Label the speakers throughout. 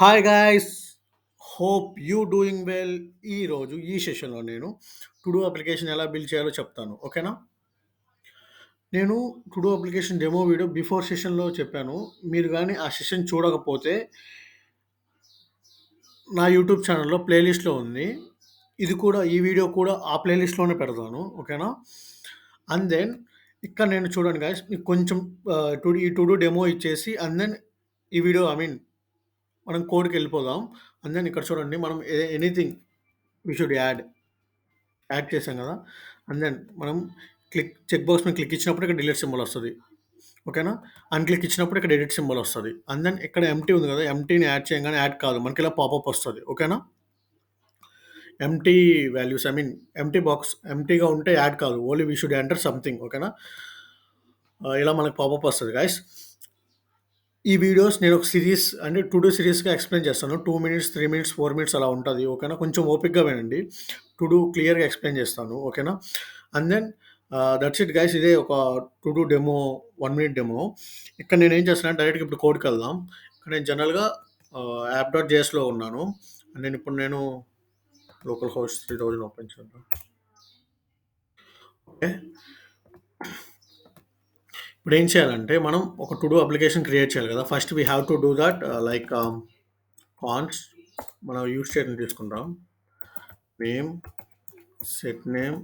Speaker 1: Hi guys, hope you doing well. ఈరోజు ఈ సెషన్లో నేను టు డూ అప్లికేషన్ ఎలా బిల్డ్ చేయాలో చెప్తాను. ఓకేనా? నేను to do application demo video before సెషన్లో చెప్పాను. మీరు కానీ ఆ సెషన్ చూడకపోతే నా యూట్యూబ్ ఛానల్లో ప్లేలిస్ట్లో ఉంది. ఈ వీడియో కూడా ఆ ప్లేలిస్ట్లోనే పెడతాను. ఓకేనా? అండ్ దెన్ ఇక్కడ నేను చూడండి గైస్, మీకు కొంచెం ఈ టు డూ డెమో ఇచ్చేసి అండ్ దెన్ ఈ వీడియో మనం కోడ్కి వెళ్ళిపోదాం. అండ్ దెన్ ఇక్కడ చూడండి, మనం ఎనీథింగ్ వీ షుడ్ యాడ్ చేసాం కదా. అండ్ దెన్ మనం చెక్ బాక్స్ మీద క్లిక్ ఇచ్చినప్పుడు ఇక్కడ డిలీట్ సింబల్ వస్తుంది. ఓకేనా? అన్క్లిక్ ఇచ్చినప్పుడు ఇక్కడ ఎడిట్ సింబల్ వస్తుంది. అండ్ దెన్ ఇక్కడ ఎంటీ ఉంది కదా, ఎంటీని యాడ్ చేయగానే యాడ్ కాదు, మనకి ఇలా పాపప్ వస్తుంది. ఓకేనా? ఎంటీ వాల్యూస్ ఎంటీ బాక్స్ ఎంటీగా ఉంటే యాడ్ కాదు, only we should enter something. ఓకేనా? ఇలా మనకు పాపప్ వస్తుంది గైస్. ఈ వీడియోస్ నేను ఒక సిరీస్ అంటే టు డూ సిరీస్గా ఎక్స్ప్లెయిన్ చేస్తాను. 2 మినిట్స్, 3 మినిట్స్, 4 మినిట్స్ అలా ఉంటుంది. ఓకేనా? కొంచెం ఓపిక్గా వినండి. టు డూ క్లియర్గా ఎక్స్ప్లెయిన్ చేస్తాను. ఓకేనా? And then that's it guys. ఇదే ఒక to do demo, 1 minute demo. ఇక్కడ నేను ఏం చేస్తాను, డైరెక్ట్గా ఇప్పుడు కోడ్కి వెళ్దాం. ఇక్కడ నేను జనరల్గా app.jsలో ఉన్నాను. అండ్ నేను లోకల్ హోస్ట్ 3000 ఓపెన్ చేద్దాం. ఓకే, ఇప్పుడు ఏం చేయాలంటే మనం ఒక టు డూ అప్లికేషన్ క్రియేట్ చేయాలి కదా. First we have to do that like const. మనం యూజ్ స్టేట్ని తీసుకుంటాం. Name, set name,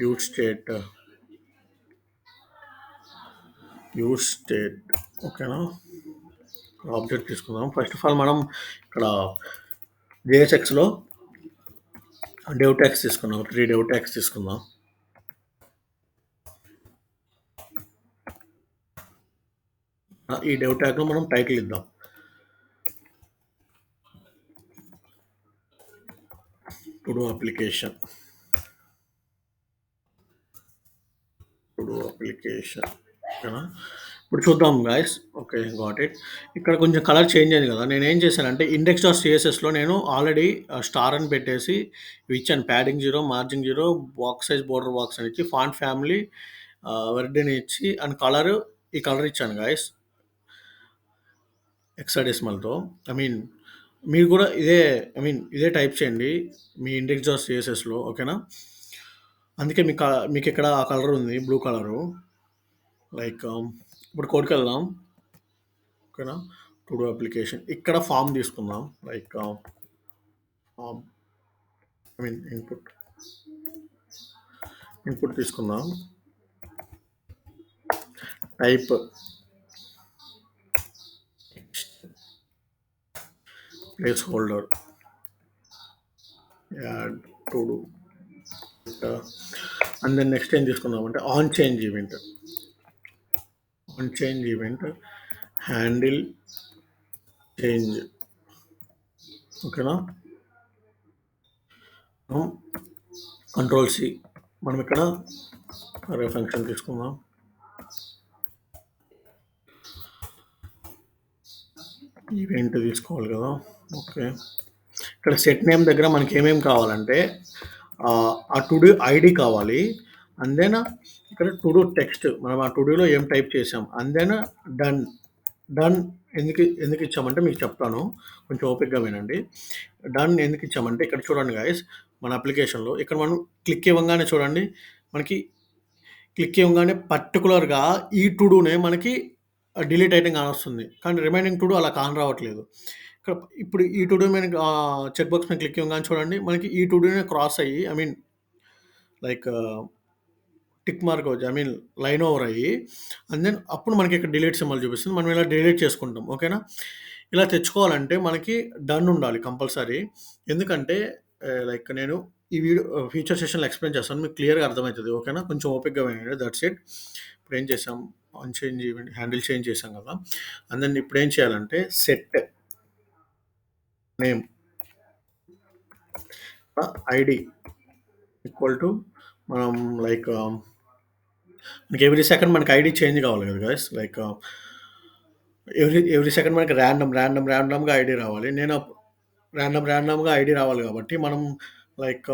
Speaker 1: use state. ఓకేనా? ఆబ్జెక్ట్ తీసుకుందాం. ఫస్ట్ ఆఫ్ ఆల్ మనం ఇక్కడ JSXలో డెవ్ ట్యాగ్స్ తీసుకుందాం. 3 డెవ్ ట్యాగ్స్ తీసుకుందాం. ఈ డెవ్ ట్యాగ్లో మనం టైటిల్ ఇద్దాం. To do application. ఓకేనా? ఇప్పుడు చూద్దాం గాయస్. Okay, got it. ఇక్కడ కొంచెం కలర్ చేంజ్ అయింది కదా. నేను ఏం చేశానంటే index.cssలో నేను ఆల్రెడీ స్టార్ అని పెట్టేసి ఇచ్చాను. Padding 0, margin 0, box size border box అని ఇచ్చి, ఫాంట్ ఫ్యామిలీ వర్డ్ అని ఇచ్చి, అండ్ ఈ కలర్ ఇచ్చాను గాయస్, హెక్సాడెసిమల్తో. మీరు కూడా ఇదే టైప్ చేయండి మీ index.cssలో. ఓకేనా? అందుకే మీకు ఇక్కడ ఆ కలర్ ఉంది, బ్లూ కలరు. లైక్ ఇప్పుడు కోడ్కి వెళ్దాం. ఓకేనా? To do application. ఇక్కడ ఫామ్ తీసుకుందాం. లైక్ ఫామ్ ఇన్పుట్ తీసుకుందాం. Type placeholder, add to do. And then next ఏం తీసుకుందామంటే on change event handle change. ఓకేనా? కంట్రోల్-C. మనం ఇక్కడ అరే ఫంక్షన్ తీసుకుందాం. ఈవెంట్ తీసుకోవాలి కదా. ఓకే, ఇక్కడ సెట్ నేమ్ దగ్గర మనకి ఏమేమి కావాలంటే ఆ టు డూ ఐడి కావాలి. అండ్ దెన్ ఇక్కడ టు డూ టెక్స్ట్, మనం ఆ టు డూలో ఏం టైప్ చేసాం. అండ్ దెన్ డన్ ఎందుకు ఇచ్చామంటే మీకు చెప్తాను, కొంచెం ఓపిక్గా వినండి. డన్ ఎందుకు ఇచ్చామంటే ఇక్కడ చూడండి గాయస్, మన అప్లికేషన్లో ఇక్కడ మనం క్లిక్ ఇవ్వగానే చూడండి, మనకి క్లిక్ ఇవ్వగానే పర్టికులర్గా ఈ టు డూనే మనకి డిలీట్ అయితే కానొస్తుంది, కానీ రిమైనింగ్ టు డూ అలా కాని రావట్లేదు. ఇక్కడ ఇప్పుడు ఈ టు డూ మీద చెక్ బాక్స్ మీద క్లిక్ ఇవ్వగానే చూడండి, మనకి ఈ టు డూనే క్రాస్ అయ్యి లైక్ టిక్ మార్క్ వచ్చి లైన్ ఓవర్ అయ్యి, అండ్ దెన్ అప్పుడు మనకి ఇక్కడ డిలీట్ సింబల్ చూపిస్తుంది. మనం ఇలా డిలీట్ చేసుకుంటాం. ఓకేనా? ఇలా తెచ్చుకోవాలంటే మనకి డన్ ఉండాలి కంపల్సరీ. ఎందుకంటే లైక్ నేను ఈ వీడియో ఫ్యూచర్ సెషన్లో ఎక్స్ప్లెయిన్ చేస్తాను, మీకు క్లియర్గా అర్థమవుతుంది. ఓకేనా? కొంచెం ఓపిక్గా వినండి. That's it. ఇప్పుడు ఏం చేసాం, on change event handle change చేసాం కదా. అండ్ దెన్ ఇప్పుడు ఏం చేయాలంటే set name ID equal to మనం లైక్ మనకి ఎవ్రీ సెకండ్ మనకి ఐడి చేంజ్ కావాలి కదా గైస్. లైక్ ఎవ్రీ సెకండ్ మనకి ర్యాండమ్గా ఐడి రావాలి. నేను ర్యాండమ్గా ఐడి రావాలి కాబట్టి మనం లైక్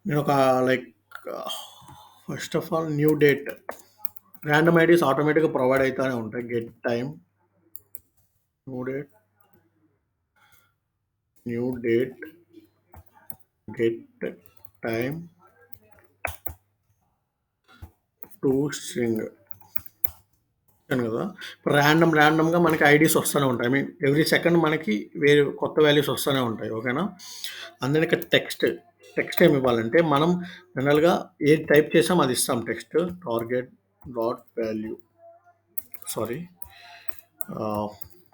Speaker 1: నేను ఒక like first of all new date random IDs ఆటోమేటిక్గా ప్రొవైడ్ అవుతూనే ఉంటాయి. Get time, new date, get time to string కదా. ఇప్పుడు ర్యాండమ్గా మనకి ఐడీస్ వస్తూనే ఉంటాయి. ఐ మీన్ ఎవ్రీ సెకండ్ మనకి వేరే కొత్త వాల్యూస్ వస్తూనే ఉంటాయి. ఓకేనా. అందులో ఇక్కడ టెక్స్ట్ ఏమి ఇవ్వాలంటే మనం జనరల్గా ఏది టైప్ చేసాం అది ఇస్తాం. Text target dot value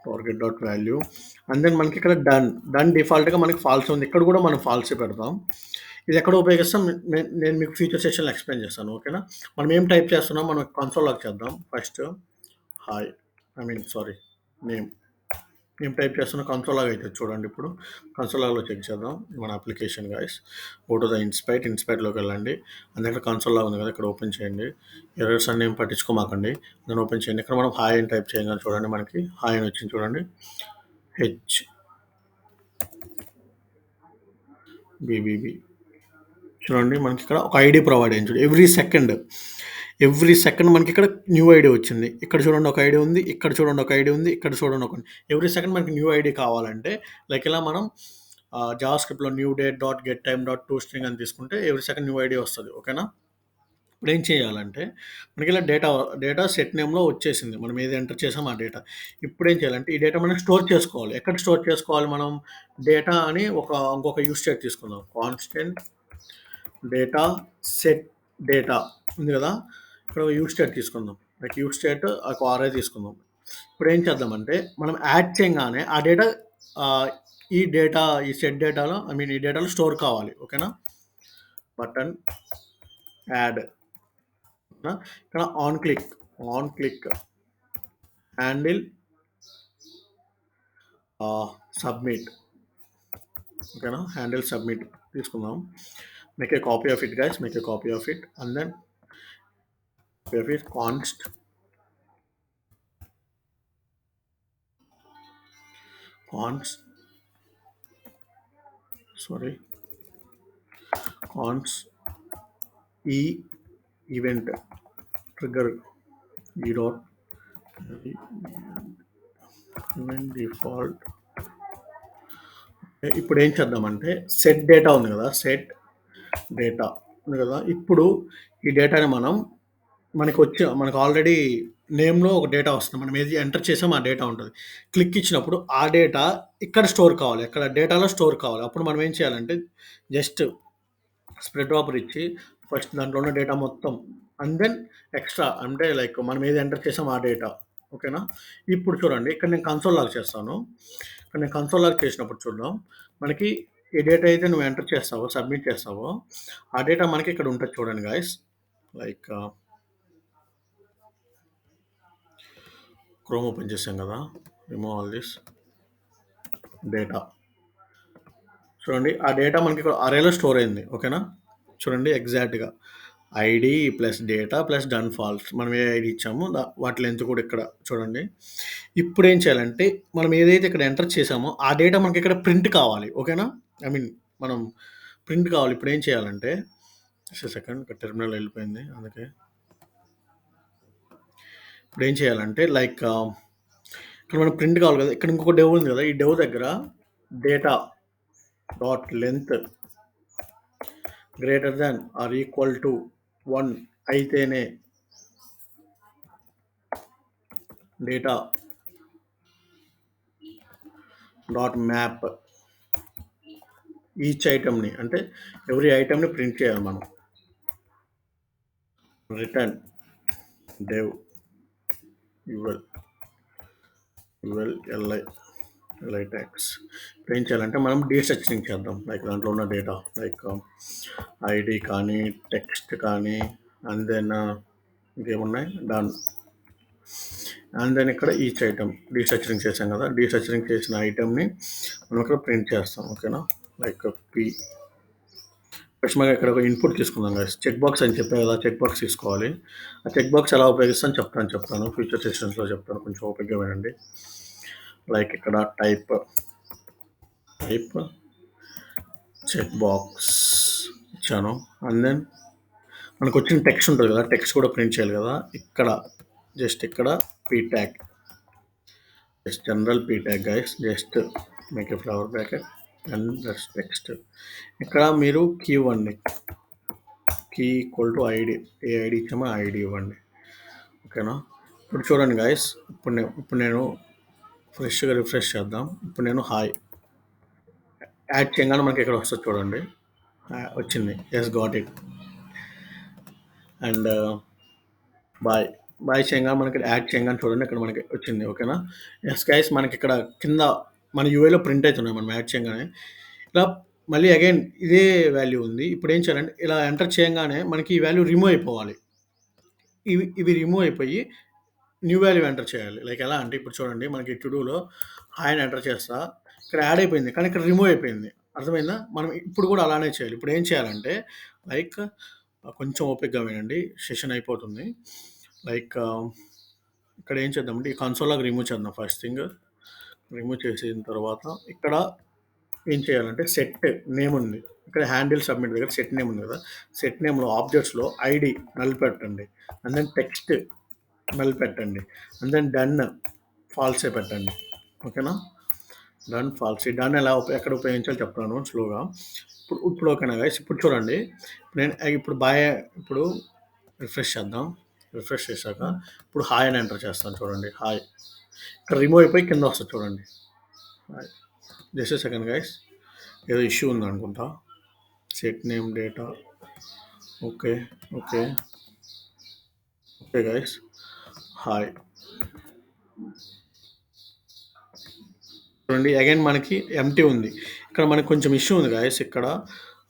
Speaker 1: target dot value and then మనకి ఇక్కడ డన్ డిఫాల్ట్గా మనకి ఫాల్స్ ఉంది. ఇక్కడ కూడా మనం ఫాల్స్ పెడతాం. ఇది ఎక్కడ ఉపయోగిస్తాం నేను మీకు ఫ్యూచర్ సెషన్లో ఎక్స్ప్లెయిన్ చేస్తాను. ఓకేనా. మనం ఏం టైప్ చేస్తున్నాం మనం కన్సోల్ లాక్ చేద్దాం. ఫస్ట్ హాయ్ నేమ్ టైప్ చేస్తున్న కన్సోల్ లాగా అయితే చూడండి. ఇప్పుడు కన్సోల్ లాగ్లో చెక్ చేద్దాం మన application guys. Go to the ఇన్స్పైర్లోకి వెళ్ళండి. అందుకే కన్సోల్ లాగా ఉంది కదా, ఇక్కడ ఓపెన్ చేయండి. ఎర్రర్స్ అన్ని ఏం పట్టించుకోమాకండి. దాన్ని ఓపెన్ చేయండి. ఇక్కడ మనం హాయ్ అని టైప్ చేయగానే చూడండి మనకి హాయ్ అని వచ్చింది చూడండి. HBBB చూడండి మనకి ఇక్కడ ఒక ఐడి ప్రొవైడ్ అయింది. చూడండి ఎవ్రీ సెకండ్ మనకి ఇక్కడ న్యూ ఐడి వచ్చింది. ఇక్కడ చూడండి ఒక ఐడి ఉంది, ఇక్కడ చూడండి ఒక ఐడి ఉంది, ఇక్కడ చూడండి ఒక ఎవ్రీ సెకండ్ మనకి న్యూ ఐడి కావాలంటే లైక్ ఇలా మనం జావా స్క్రిప్ట్లో new date dot get time dot to string అని తీసుకుంటే ఎవ్రీ సెకండ్ న్యూ ఐడి వస్తుంది. ఓకేనా. ఇప్పుడు ఏం చేయాలంటే మనకి ఇలా డేటా సెట్ నేమ్లో వచ్చేసింది. మనం ఏది ఎంటర్ చేసాం ఆ డేటా. ఇప్పుడు ఏం చేయాలంటే ఈ డేటా మనం స్టోర్ చేసుకోవాలి. ఎక్కడ స్టోర్ చేసుకోవాలి మనం? డేటా అని ఇంకొక యూస్ స్టేట్ తీసుకుందాం. కాన్స్టెంట్ డేటా సెట్ డేటా ఉంది కదా, ఇక్కడ యూస్ స్టేట్ తీసుకుందాం. లైక్ యూస్ స్టేట్ ఒక ఆర్ఐ తీసుకుందాం. ఇప్పుడు ఏం చేద్దామంటే మనం యాడ్ చేయగానే ఆ డేటా ఈ సెట్ డేటాలో ఈ డేటాలో స్టోర్ కావాలి. ఓకేనా. బటన్ యాడ్ ఇక్కడ ఆన్ క్లిక్ హ్యాండిల్ సబ్మిట్. ఓకేనా. హ్యాండిల్ సబ్మిట్ తీసుకుందాం. make a copy of it guys, and then const event trigger dot event default. ఇప్పుడు ఏం చేద్దామంటే సెట్ డేటా ఉంది కదా, ఇప్పుడు ఈ డేటాని మనకు ఆల్రెడీ నేమ్లో ఒక డేటా వస్తుంది. మనం ఏది ఎంటర్ చేసాం ఆ డేటా ఉంటుంది. క్లిక్ ఇచ్చినప్పుడు ఆ డేటా ఇక్కడ స్టోర్ కావాలి, ఎక్కడ డేటాలో స్టోర్ కావాలి. అప్పుడు మనం ఏం చేయాలంటే జస్ట్ స్ప్రెడ్ డ్రాపర్ ఇచ్చి ఫస్ట్ దాంట్లో ఉన్న డేటా మొత్తం అండ్ దెన్ ఎక్స్ట్రా అంటే లైక్ మనం ఏది ఎంటర్ చేసాం ఆ డేటా. ఓకేనా. ఇప్పుడు చూడండి ఇక్కడ నేను కన్సోల్ లాగ్ చేస్తాను. ఇక్కడ నేను కన్సోల్ లాగ్ చేసినప్పుడు చూద్దాం మనకి ఏ డేటా అయితే నువ్వు ఎంటర్ చేస్తావో సబ్మిట్ చేస్తావో ఆ డేటా మనకి ఇక్కడ ఉంటుంది చూడండి గాయస్. లైక్ క్రోమ్ ఓపెన్ చేసాం కదా, రిమూవ్ ఆల్ దిస్ డేటా. చూడండి ఆ డేటా మనకి ఇక్కడ అరేలో స్టోర్ అయింది. ఓకేనా. చూడండి ఎగ్జాక్ట్గా ID plus data plus done false. మనం ఏ ఐడి ఇచ్చామో వాటి లెంత్ కూడా ఇక్కడ చూడండి. ఇప్పుడు ఏం చేయాలంటే మనం ఏదైతే ఇక్కడ ఎంటర్ చేసామో ఆ డేటా మనకి ఇక్కడ ప్రింట్ కావాలి. ఓకేనా. మనం ప్రింట్ కావాలి. ఇప్పుడు ఏం చేయాలంటే సెకండ్ ఇక్కడ టెర్మినల్ వెళ్ళిపోయింది, అందుకే ఇప్పుడు ఏం చేయాలంటే లైక్ ఇక్కడ మనం ప్రింట్ కావాలి కదా, ఇక్కడ ఇంకొక డెవ్ ఉంది కదా, ఈ డెవ్ దగ్గర data dot length greater than or equal to 1 అయితేనే డేటా డాట్ మ్యాప్ ఈచ్ ఐటమ్ని అంటే ఎవ్రీ ఐటమ్ని ప్రింట్ చేయాలి మనం. Return dev li tax. ఇప్పుడు ఏం చేయాలంటే మనం డీస్ట్రక్చరింగ్ చేద్దాం. లైక్ దాంట్లో ఉన్న డేటా లైక్ ఐడి కానీ టెక్స్ట్ కానీ అండ్ దెన్ ఇంకేమున్నాయి డన్ అండ్ దెన్ ఇక్కడ ఈచ్ ఐటమ్ డీస్ట్రక్చరింగ్ చేసాం కదా, డీస్ట్రక్చరింగ్ చేసిన ఐటమ్ని మనం ఇక్కడ ప్రింట్ చేస్తాం. ఓకేనా. లైక్ పి ఫస్ట్ ఇక్కడ ఒక ఇన్పుట్ తీసుకుందాం కదా, చెక్ బాక్స్ అని చెప్పే కదా, చెక్ బాక్స్ తీసుకోవాలి. ఆ చెక్ బాక్స్ ఎలా ఉపయోగిస్తాను చెప్తాను ఫ్యూచర్ సెషన్స్లో చెప్తాను, కొంచెం ఓపికగా వినండి. లైక్ ఇక్కడ టైప్ చెక్ బాక్స్ ఇచ్చాను అండ్ దెన్ మనకొచ్చిన టెక్స్ట్ ఉంటది గదా! టెక్స్ట్ కూడా ప్రింట్ చేయాలి గదా! ఇక్కడ జస్ట్ ఇక్కడ P tag. Just general P tag guys. Just make a flower bracket and that's text. ఇక్కడ మీరు కీ ఇవ్వండి. Key equal to ID. ఏ ఐడీ ఇచ్చామో ఆ ఐడీ ఇవ్వండి. ఓకేనా? ఇప్పుడు చూడండి గైస్. ఇప్పుడు నేను ఫ్రెష్‌గా రిఫ్రెష్ చేద్దాం. ఇప్పుడు నేను హాయ్ యాడ్ చేయంగానే మనకి ఇక్కడ వస్తది చూడండి. వచ్చింది. Yes got it. And bye. Bye చేయంగానే మనకి యాడ్ చేయంగానే చూడండి ఇక్కడ మనకి వచ్చింది. ఓకేనా? యెస్ గైస్ మనకి ఇక్కడ కింద మన యూఐలో ప్రింట్ అయితున్నాయి మనం యాడ్ చేయంగానే. ఇలా మళ్ళీ అగైన్ ఇదే వాల్యూ ఉంది. ఇప్పుడు ఏం చేయాలంటే ఇలా ఎంటర్ చేయంగానే మనకి ఈ వాల్యూ రిమూవ్ అయిపోవాలి. ఇవి రిమూవ్ అయిపోయి న్యూ వాల్యూ ఎంటర్ చేయాలి. లైక్ ఎలా అంటే ఇప్పుడు చూడండి మనకి టు డూలో హాయ్ అని ఎంటర్ చేస్తా. ఇక్కడ యాడ్ అయిపోయింది. కానీ ఇక్కడ రిమూవ్ అయిపోయింది. అర్థమైందా? మనం ఇప్పుడు కూడా అలానే చేయాలి. ఇప్పుడు ఏం చేయాలంటే లైక్ కొంచెం ఓపికగా వినండి. సెషన్ అయిపోతుంది. లైక్ ఇక్కడ ఏం చేద్దామంటే ఈ కన్సోల్‌లోకి రిమూవ్ చేద్దాం ఫస్ట్ థింగ్. రిమూవ్ చేసిన తర్వాత ఇక్కడ ఏం చేయాలంటే సెట్ నేమ్ ఉంది. ఇక్కడ హ్యాండిల్ సబ్మిట్ దగ్గర సెట్ నేమ్ ఉంది కదా! సెట్ నేమ్‌లో ఆబ్జెక్ట్స్‌లో ఐడీ నల్ పెట్టండి. అండ్ దెన్ టెక్స్ట్ నల్ పెట్టండి. అండ్ దెన్ డన్ ఫాల్సే పెట్టండి. ఓకేనా? Done falls. ఈ డన్ ఎక్కడ ఉపయోగించాలో చెప్తాను స్లోగా. ఇప్పుడు ఓకేనా గైస్? ఇప్పుడు చూడండి. నేను ఇప్పుడు రిఫ్రెష్ చేద్దాం. రిఫ్రెష్ చేశాక ఇప్పుడు హాయ్ అని ఎంటర్ చేస్తాను చూడండి. హాయ్. ఇక్కడ రిమూవ్ అయిపోయి కింద వస్తది చూడండి. Hi. Just a second guys. ఏదో ఇష్యూ ఉందనుకుంటా. Set name data. Okay. Okay. Okay guys. Hi. చూడండి అగైన్ మనకి ఎంప్టీ ఉంది. ఇక్కడ మనకి కొంచెం ఇష్యూ ఉంది గైస్ ఇక్కడ.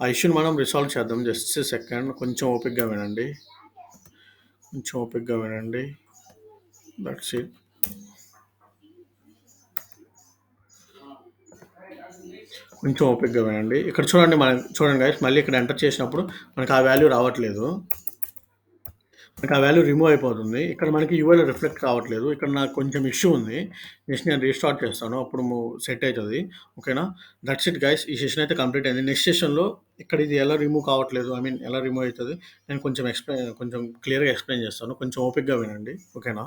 Speaker 1: ఆ ఇష్యూని మనం రిసాల్వ్ చేద్దాం. Just a second. కొంచెం ఓపికగా వినండి. కొంచెం ఓపికగా వినండి. That's it. కొంచెం ఓపికగా వినండి. ఇక్కడ చూడండి గైస్ మళ్ళీ ఇక్కడ ఎంటర్ చేసినప్పుడు మనకు ఆ వాల్యూ రావట్లేదు. మనకు ఆ వాల్యూ రిమూవ్ అయిపోతుంది. ఇక్కడ మనకి యూఐలో రిఫ్లెక్ట్ కావట్లేదు. ఇక్కడ నాకు కొంచెం ఇష్యూ ఉంది. నెక్స్ట్ నేను రీస్టార్ట్ చేస్తాను. అప్పుడు సెట్ అయితది. ఓకేనా? That's it guys. ఈ సెషన్ అయితే కంప్లీట్ అయింది. నెక్స్ట్ సెషన్‌లో ఇక్కడ ఇది ఎలా రిమూవ్ కావట్లేదు, ఎలా రిమూవ్ అయితది నేను కొంచెం క్లియర్‌గా ఎక్స్‌ప్లెయిన్ చేస్తాను. కొంచెం ఓపికగా వినండి. ఓకేనా?